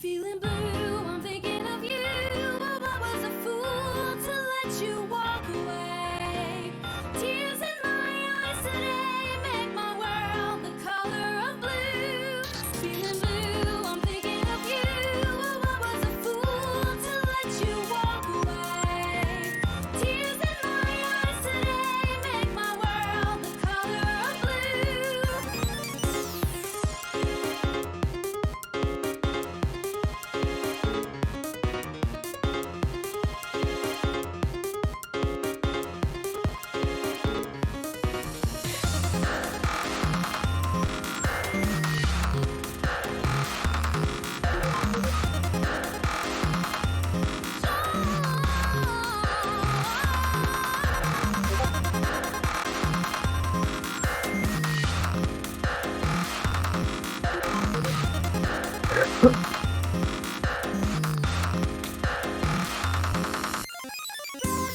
Feeling blue, I'm thinking of you. But I was a fool to let you walk away. Tears in my eyes today make my world the color of blue. Feeling blue, I'm thinking of you. But I was a fool to let you walk away. Tears in my eyes today make my world the color of blue.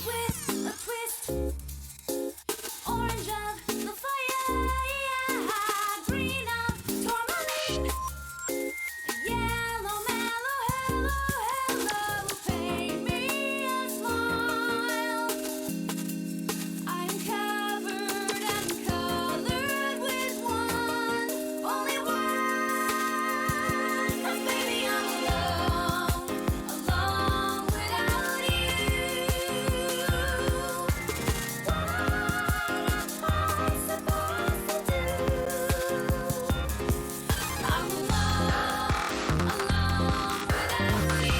With a twist, orange of the fire, green of tourmaline, yellow mellow, hello, paint me a smile. I'm covered and colored with one, only one. 'Cause baby I'm alone without you. What am I supposed to do? I'm alone without you.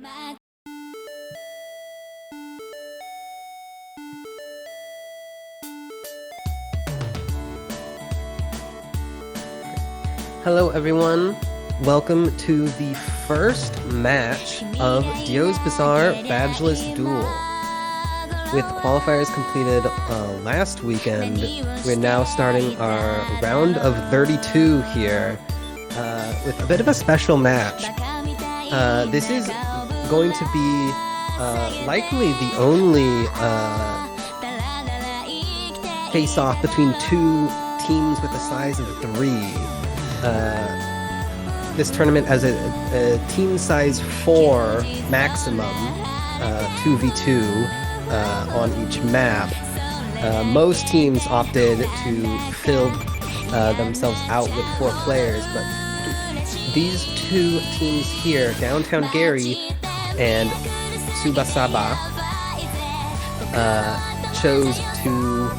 My Hello everyone, welcome to the first match of Tsubasaba Badgeless Duel. With qualifiers completed last weekend, we're now starting our round of 32 here with a bit of a special match. This is going to be likely the only face-off between two teams with the size of 3. This tournament has a team size 4 maximum, 2v2, on each map. Most teams opted to fill themselves out with 4 players, but these 2 teams here, Downtown Gary and Tsubasaba, chose to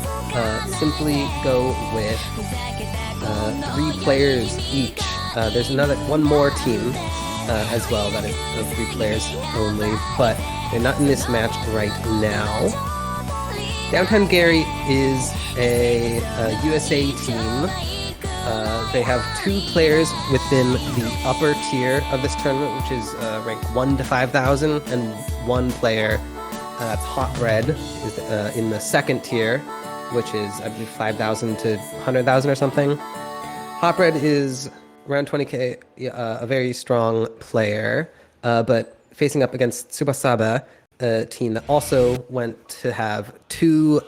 simply go with 3 players each. There's one more team as well that is 3 players only, but they're not in this match right now. Downtown Gary is a USA team. They have 2 players within the upper tier of this tournament, which is ranked 1 to 5,000, and 1 player, that's Hot Red, is in the second tier, which is, I believe, 5,000 to 100,000 or something. Hot Red is around 20k, a very strong player, but facing up against Tsubasaba, a team that also went to have 2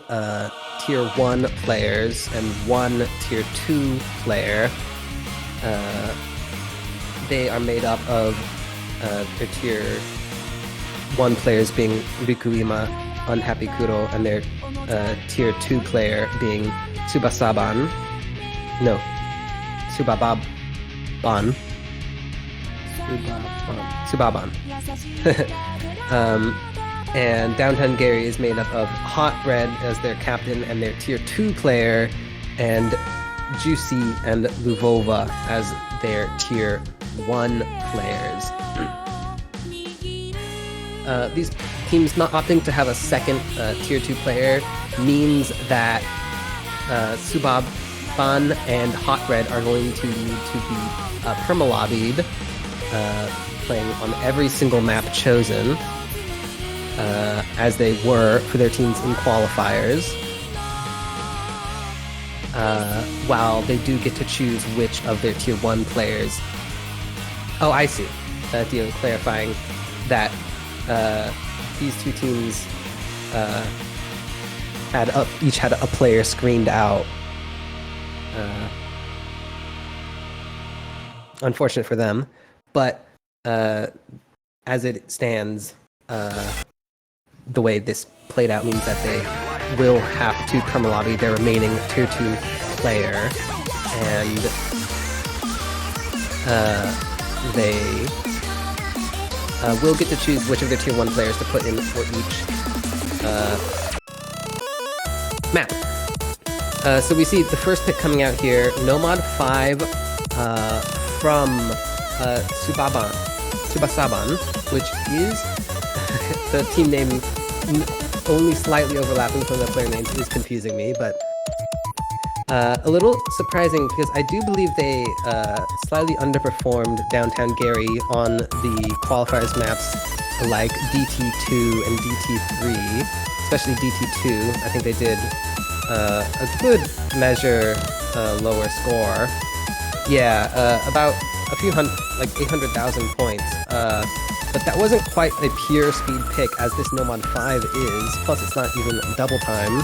tier 1 players and 1 tier 2 player. They are made up of their tier 1 players being Rikuima, Unhappy Kuro, and their tier 2 player being Tsubasaban. No, Tsubaban. Tsubaban. And Downtown Gary is made up of Hot Red as their captain and their tier 2 player, and Juicy and Luvova as their tier 1 players. These teams not opting to have a second tier 2 player means that Tsubaban and Hot Red are going to need to be perma-lobbied, playing on every single map chosen, as they were for their teams in qualifiers, while they do get to choose which of their tier 1 players. Oh, I see. Dio clarifying that these 2 teams each had a player screened out. Unfortunate for them, but as it stands, the way this played out means that they will have to perma-lobby their remaining tier 2 player, and they will get to choose which of their tier 1 players to put in for each map. So we see the first pick coming out here, Nomad 5 from Tsubasaban, which is the team name only slightly overlapping from the player names is confusing me, but a little surprising because I do believe they slightly underperformed Downtown Gary on the qualifiers maps like DT2 and DT3, especially DT2. I think they did a good measure lower score. Yeah, about a few hundred, like 800,000 points. But that wasn't quite a pure speed pick as this Nomad 5 is, plus it's not even double time.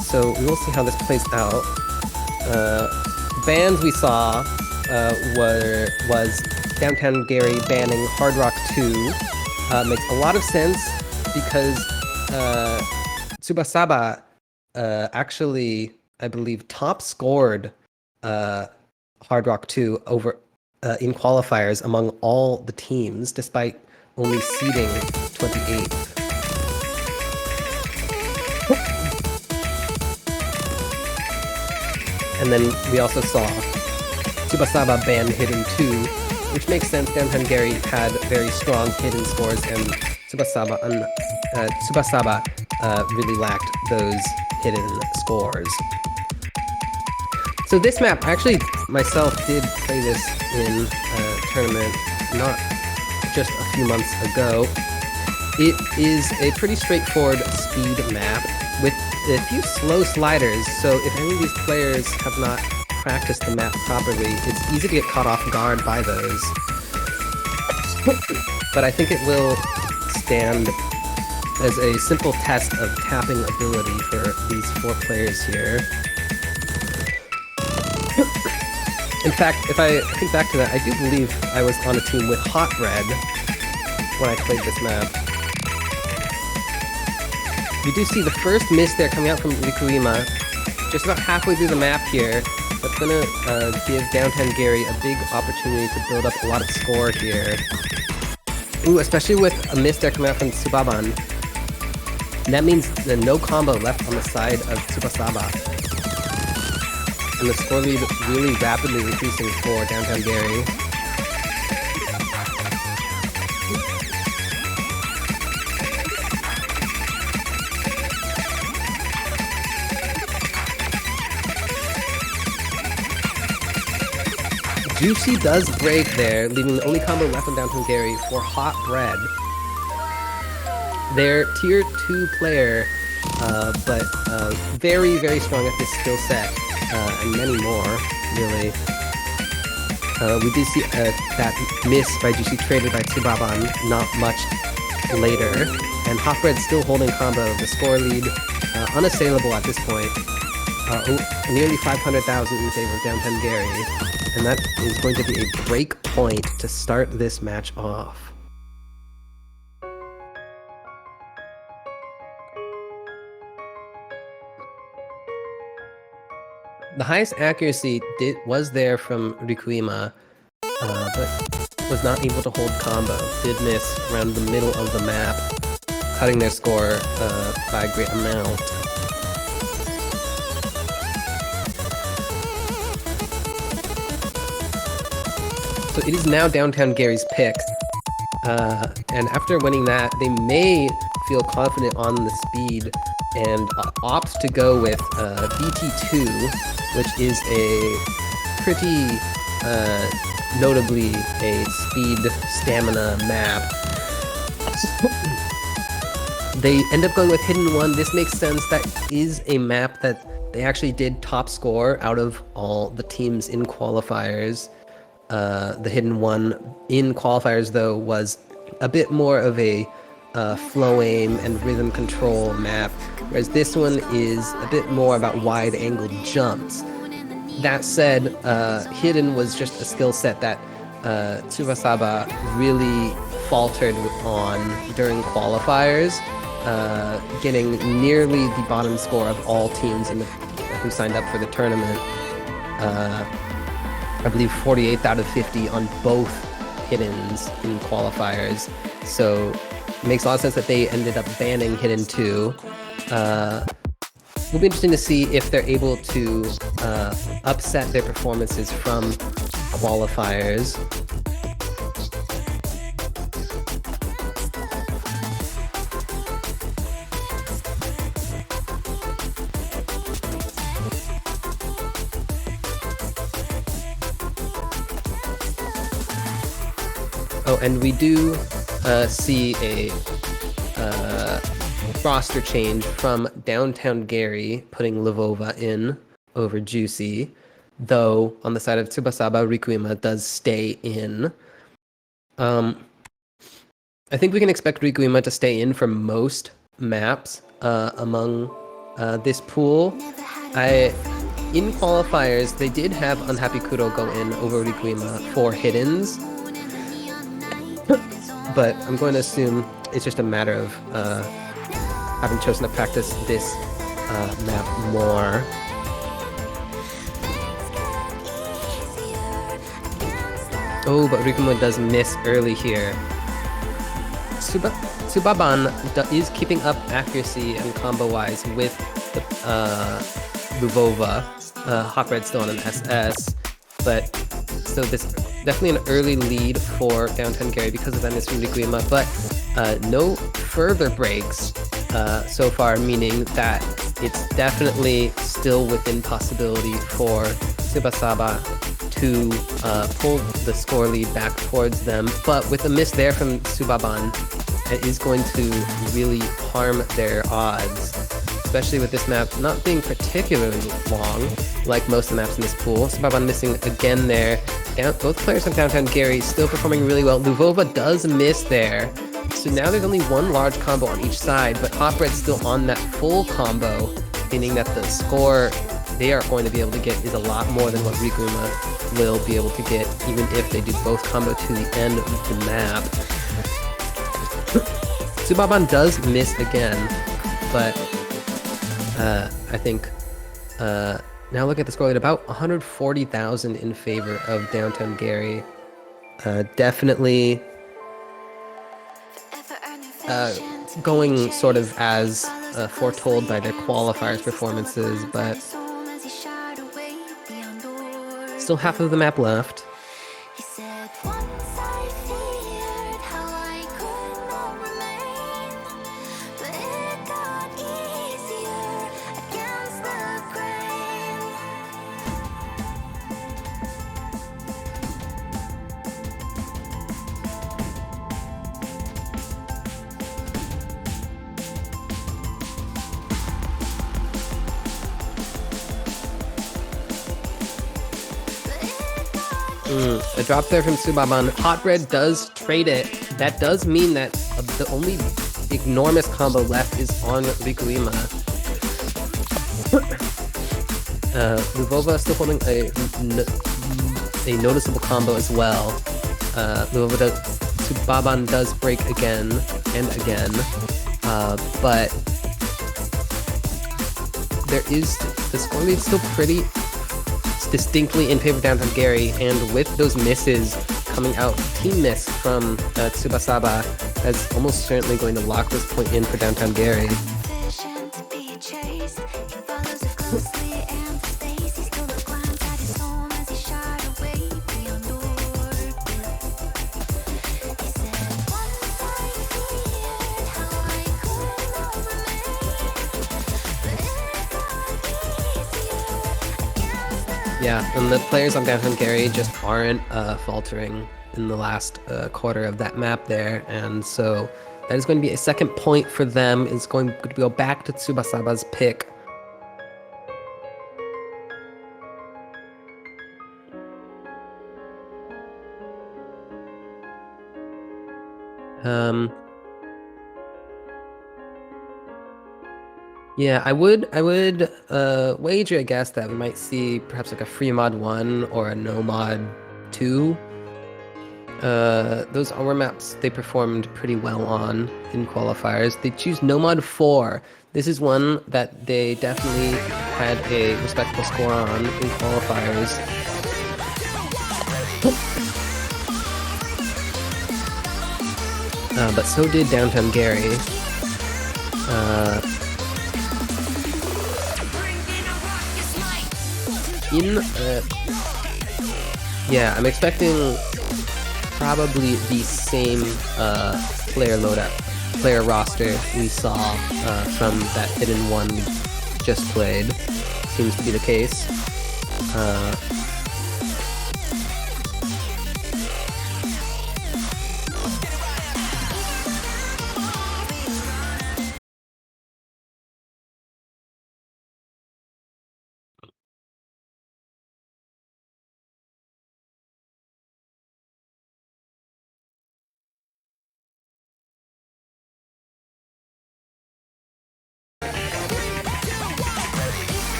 So we will see how this plays out. Bans we saw was Downtown Gary banning Hard Rock 2. Makes a lot of sense because Tsubasaba actually, I believe, top scored Hard Rock 2 over in qualifiers among all the teams, despite only seeding 28th. And then we also saw Tsubasaba ban Hidden 2, which makes sense. Downtown Gary had very strong hidden scores, and Tsubasaba really lacked those hidden scores. So this map, actually, myself did play this in a tournament not just a few months ago. It is a pretty straightforward speed map with a few slow sliders, so if any of these players have not practiced the map properly, it's easy to get caught off guard by those. But I think it will stand as a simple test of tapping ability for these 4 players here. In fact, if I think back to that, I do believe I was on a team with Hot Red when I played this map. We do see the first miss there coming out from Rikuima, just about halfway through the map here. That's gonna give Downtown Gary a big opportunity to build up a lot of score here. Ooh, especially with a miss there coming out from Tsubaban. That means there's no combo left on the side of Tsubasaba. And the score lead really rapidly increasing for Downtown Gary. Juicy does break there, leaving the only combo left on Downtown Gary for Hot Bread. Their tier 2 player, but very, very strong at this skill set, and many more, really. We did see that miss by Juicy traded by Tsubaban not much later, and Hot Bread still holding combo, the score lead unassailable at this point. Nearly 500,000 in favor of Downtown Gary, and that is going to be a break point to start this match off. The highest accuracy was there from Rikuima, but was not able to hold combo. Did miss around the middle of the map, cutting their score by a great amount. So it is now Downtown Gary's pick, and after winning that, they may feel confident on the speed and opt to go with BT2, which is a pretty notably a speed stamina map. They end up going with Hidden 1. This makes sense. That is a map that they actually did top score out of all the teams in qualifiers. The Hidden 1 in qualifiers, though, was a bit more of a flow aim and rhythm control map, whereas this one is a bit more about wide angled jumps. That said, Hidden was just a skill set that Tsubasaba really faltered on during qualifiers, getting nearly the bottom score of all teams who signed up for the tournament. I believe 48th out of 50 on both Hiddens in qualifiers. So it makes a lot of sense that they ended up banning Hidden 2. It'll be interesting to see if they're able to upset their performances from qualifiers. Oh, and we do see a roster change from Downtown Gary, putting Lvova in over Juicy, though on the side of Tsubasaba, Rikuima does stay in. I think we can expect Rikuima to stay in for most maps among this pool. In qualifiers, they did have Unhappy Kuro go in over Rikuima for Hiddens, but I'm going to assume it's just a matter of having chosen to practice this map more. Oh, but Rikuima does miss early here. Tsubaban is keeping up accuracy and combo-wise with the Lvova. Hot Red still on an SS, but so this definitely an early lead for Downtown Gary because of that miss from Rikuima, but no further breaks so far, meaning that it's definitely still within possibility for Tsubasaba to pull the score lead back towards them. But with a miss there from Tsubaban, it is going to really harm their odds, especially with this map not being particularly long, like most of the maps in this pool. Tsubaban missing again there. Both players on Downtown Gary still performing really well. Lvova does miss there. So now there's only one large combo on each side, but Hot Bread's still on that full combo, meaning that the score they are going to be able to get is a lot more than what Rikuima will be able to get, even if they do both combo to the end of the map. Tsubaban does miss again, but I think now look at the score at about 140,000 in favor of Downtown Gary. Definitely going sort of as foretold by their qualifiers performances, but still half of the map left. He said, once I feared how I could not remain, but it got easier against the grain. A drop there from Tsubasaba. Hot Bread does trade it. That does mean that the only enormous combo left is on Rikuima. Luvova still holding a noticeable combo as well. Tsubasaba does break again and again, but the score lead is still pretty distinctly in favor of Downtown Gary, and with those misses coming out, team miss from Tsubasaba, that's almost certainly going to lock this point in for Downtown Gary. Yeah, and the players on Downtown Gary just aren't faltering in the last quarter of that map there, and so that is going to be a second point for them. It's going to go back to Tsubasaba's pick. Yeah, I would wager, I guess, that we might see perhaps like a free mod 1 or a no mod 2. Those armor maps they performed pretty well on in qualifiers. They choose no mod 4. This is one that they definitely had a respectable score on in qualifiers. But so did Downtown Gary. Yeah, I'm expecting probably the same player roster we saw from that hidden one we just played. Seems to be the case.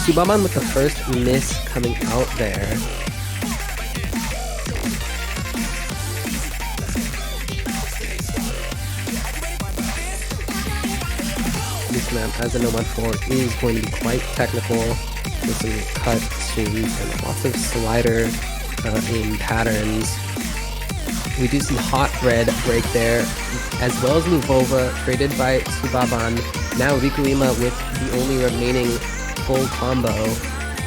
Tsubasaba with the first miss coming out there. This map, as a no mod 4, is going to be quite technical with some cut swings and lots of slider aim patterns. We do see Hot Bread break there, as well as Luvova traded by Tsubasaba. Now Rikuima with the only remaining full combo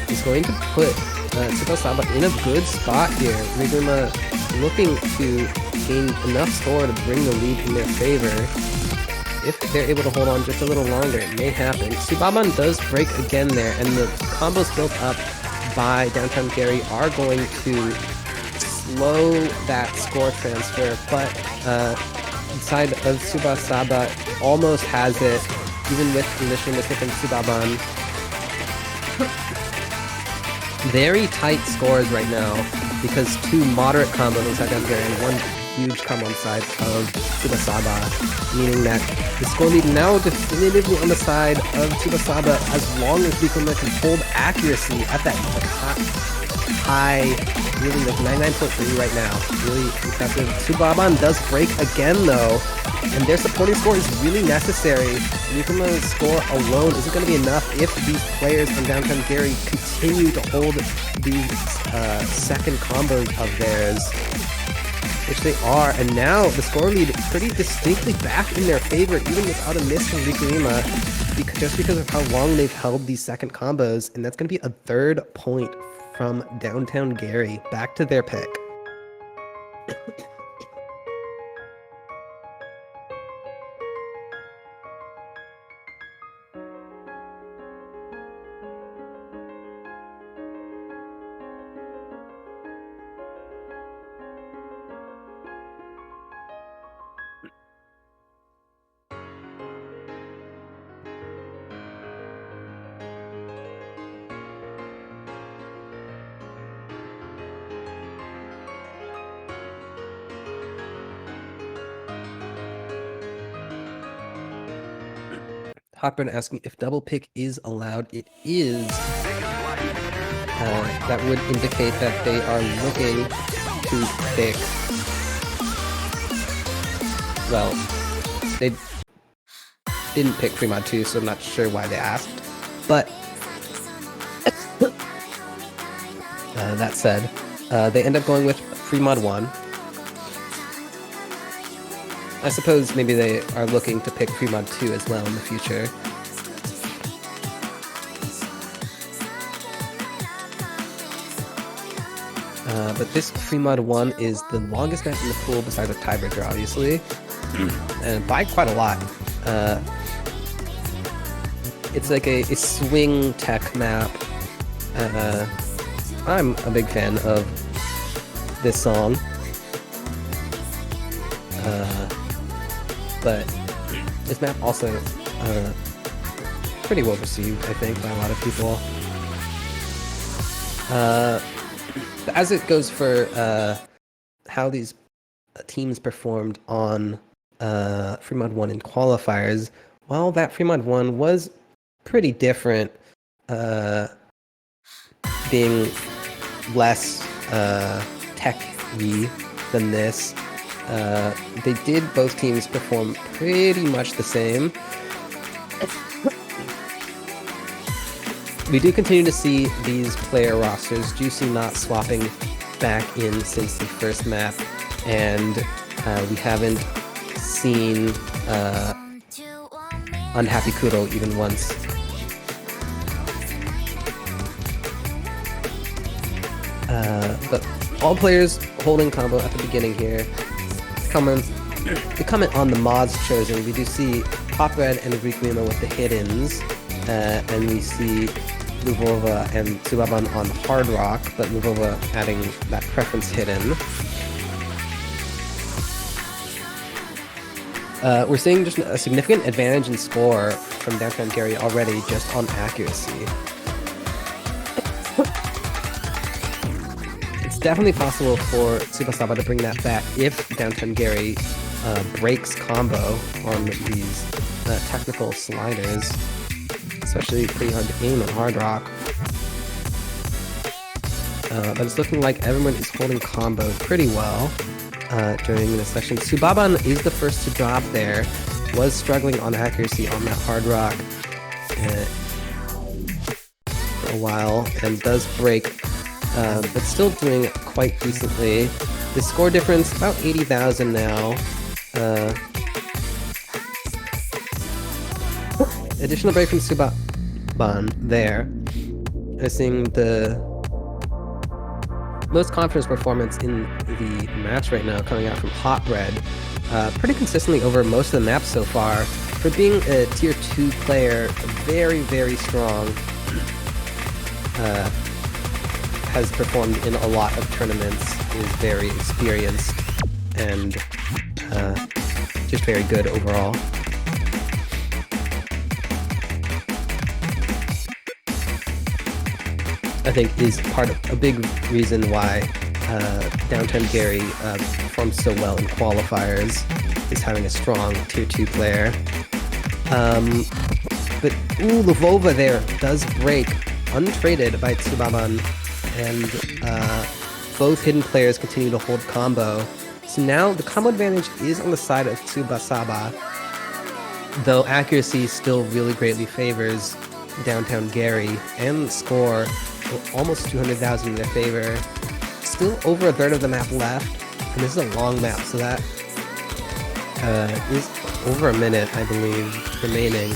is going to put Tsubasaba in a good spot here. Rikuima looking to gain enough score to bring the lead in their favor. If they're able to hold on just a little longer, it may happen. Tsubasaba does break again there, and the combos built up by Downtown Gary are going to slow that score transfer, but inside of Tsubasaba almost has it, even with initial mistake from Tsubasaba. Very tight scores right now because two moderate combos inside Downtown Gary and one huge come on side of Tsubasaba, meaning that the score lead now definitively on the side of Tsubasaba as long as Rikuma can hold accuracy at that high, really like 99.3 right now. Really impressive. Tsubaban does break again though, and their supporting score is really necessary. Rikuma's score alone isn't going to be enough if these players from Downtown Gary continue to hold these second combos of theirs, which they are, and now the score lead is pretty distinctly back in their favor, even without a miss from Rikuima, just because of how long they've held these second combos, and that's going to be a 3rd point from Downtown Gary, back to their pick. Hotburn asking if double pick is allowed. It is. That would indicate that they are looking to pick. Well, they didn't pick Fremod 2, so I'm not sure why they asked. But that said, they end up going with Fremod 1. I suppose maybe they are looking to pick Fremod 2 as well in the future. But this Fremod 1 is the longest map in the pool besides a tiebreaker, obviously. And by quite a lot. It's like a swing tech map. I'm a big fan of this song. But this map also pretty well received, I think, by a lot of people. As it goes for how these teams performed on Fremod 1 in qualifiers, while that Fremod 1 was pretty different, being less tech-y than this, they did both teams perform pretty much the same. We do continue to see these player rosters, Juicy not swapping back in since the first map, and we haven't seen Unhappy Kuro even once. But all players holding combo at the beginning here. The comment on the mods chosen, we do see Pop Red and Rikuima with the hidden, and we see Luvova and Tsubaban on Hard Rock, but Luvova adding that preference hidden. We're seeing just a significant advantage in score from Downtown Gary already just on accuracy. It's definitely possible for Tsubasaba to bring that back if Downtown Gary breaks combo on these technical sliders. Especially pretty hard to aim on Hard Rock. But it's looking like everyone is holding combo pretty well during this session. Tsubaban is the first to drop there. Was struggling on accuracy on that Hard Rock for a while, and does break, but still doing it quite decently. The score difference, about 80,000 now. Additional break from Tsubaban there. I'm seeing the most confidence performance in the match right now coming out from Hot Bread. Pretty consistently over most of the maps so far. For being a tier 2 player, very, very strong. Has performed in a lot of tournaments, is very experienced, and just very good overall. I think is a big reason why Downtown Gary performed so well in qualifiers, is having a strong tier 2 player. But Lvova there does break, untraded by Tsubasaba, and both hidden players continue to hold combo. So now the combo advantage is on the side of Tsubasaba, though accuracy still really greatly favors Downtown Gary, and score almost 200,000 in their favor. Still over a third of the map left, and this is a long map, so that is over a minute, I believe, remaining.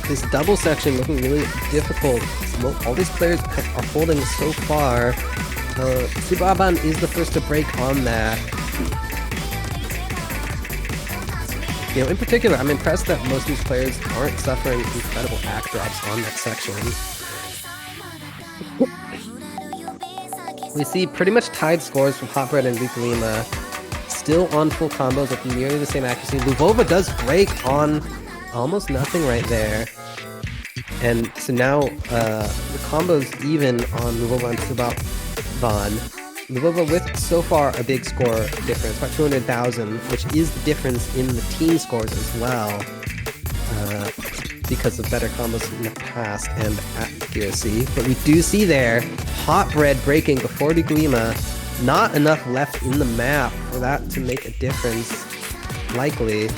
This double section looking really difficult. All these players are holding so far. Tsubasaba is the first to break on that. You know, in particular, I'm impressed that most of these players aren't suffering incredible act drops on that section. We see pretty much tied scores from Hotbread and Lima, still on full combos with nearly the same accuracy. Lvova does break on almost nothing right there. And so now the combo's even on Lvova and Tsubasaba. Lvova with so far a big score difference, about 200,000, which is the difference in the team scores as well, because of better combos in the past and accuracy. But we do see there, Hotbread breaking before Lima, not enough left in the map for that to make a difference, likely.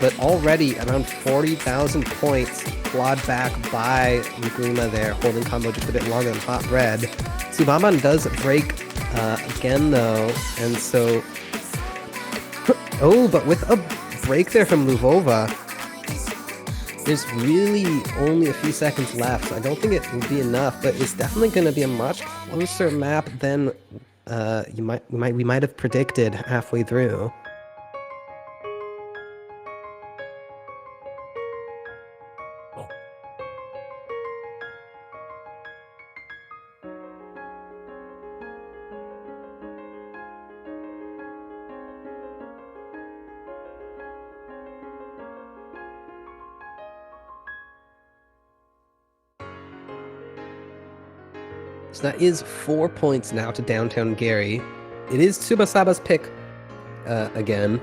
But already around 40,000 points clawed back by Lima there, holding combo just a bit longer than Hotbread. Tsubasaba does break again though, and so... Oh, but with a break there from Lvova, there's really only a few seconds left, so I don't think it will be enough, but it's definitely going to be a much closer map than we might have predicted halfway through. So that is 4 points now to Downtown Gary. It is Tsubasaba's pick again.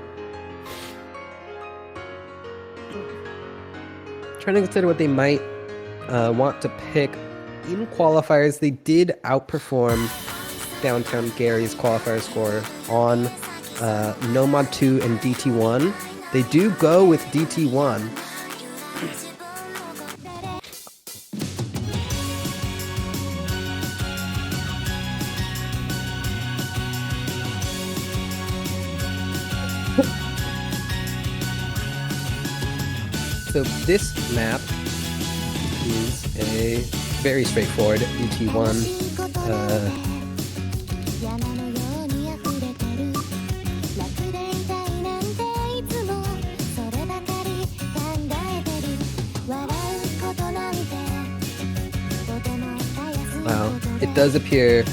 Trying to consider what they might want to pick. In qualifiers, they did outperform Downtown Gary's qualifier score on Nomad 2 and DT1. They do go with DT1. So this map is a very straightforward DT1. Wow, it does appear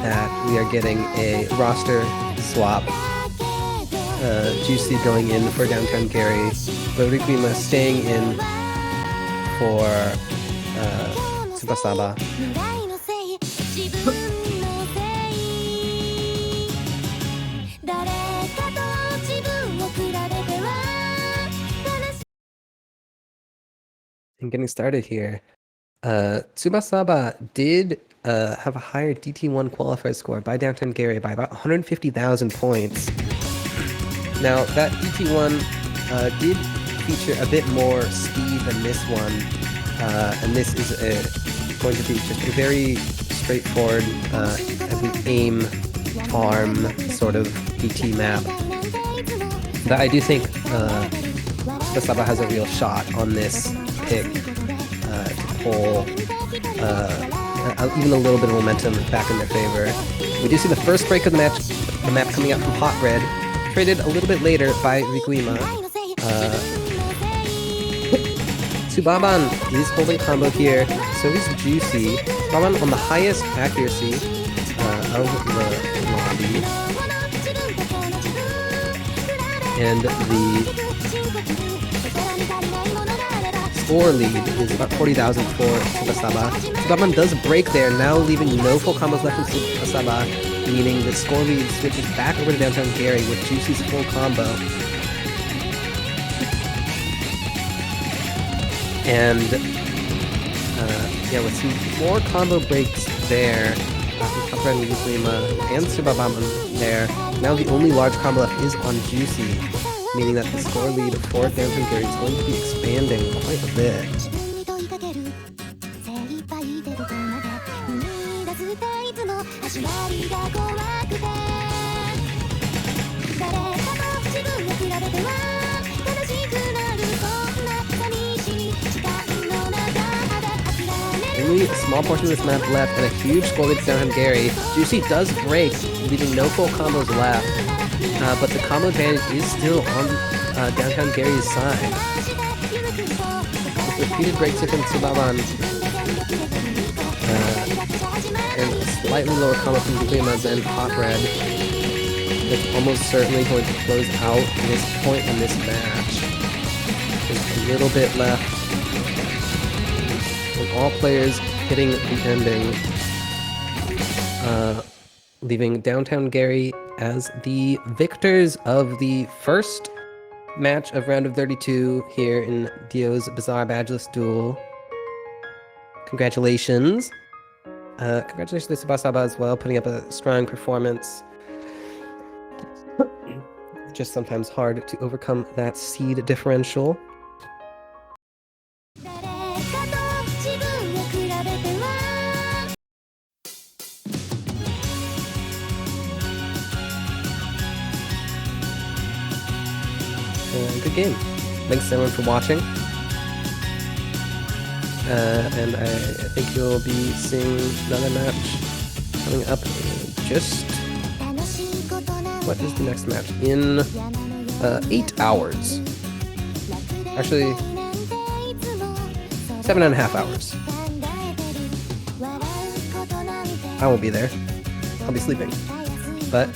that we are getting a roster swap. Juicy going in for Downtown Gary, but Rikima staying in for Tsubasaba. And getting started here, Tsubasaba did have a higher DT1 qualifier score by Downtown Gary by about 150,000 points. Now, that DT1 did feature a bit more speed than this one, and this is going to be just a very straightforward every aim, farm sort of DT map. But I do think Tsubasaba has a real shot on this pick to pull even a little bit of momentum back in their favor. We do see the first break of the map coming out from Hotbread, traded a little bit later by Rikuima. Tsubaban is holding combo here, so is Juicy. Tsubaban on the highest accuracy of the lobby. And the score lead is about 40,000 for Tsubasaba. Tsubaban does break there, now leaving no full combos left in Tsubasaba, meaning the score lead switches back over to Downtown Gary with Juicy's full combo. And yeah, with some more combo breaks there, and Tsubaban there, now the only large combo left is on Juicy, meaning that the score lead for Downtown Gary is going to be expanding quite a bit. Only a small portion of this map left and a huge score lead to Downtown Gary. Juicy does break, leaving no full combos left, but the combo advantage is still on Downtown Gary's side. With repeated breaks from Tsubaban and a slightly lower combo from Guglielmo and Hot Red, it's almost certainly going to close out this point in this match. There's a little bit left. And all players hitting the ending, leaving Downtown Gary as the victors of the first match of round of 32 here in Dio's Bizarre Badgeless Duel. Congratulations. Congratulations to Tsubasaba as well, putting up a strong performance. Just sometimes hard to overcome that seed differential. Good game. Thanks everyone for watching. And I think you'll be seeing another match coming up just... What is the next match? In 8 hours. Actually, 7.5 hours. I won't be there. I'll be sleeping. But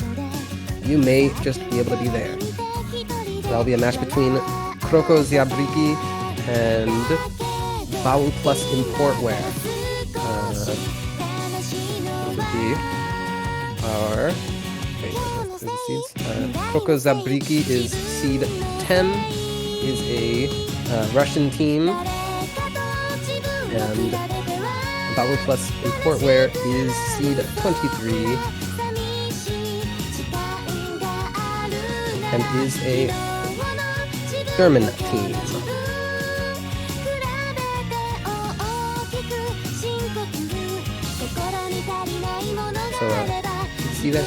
you may just be able to be there. That'll be a match between Kroko Ziabriki and Bawu Plus Importwear. Would be our... Kroko Zabriki is seed 10, is a Russian team, and Bawu Plus Importwear is seed 23, and is a German team. So, see that?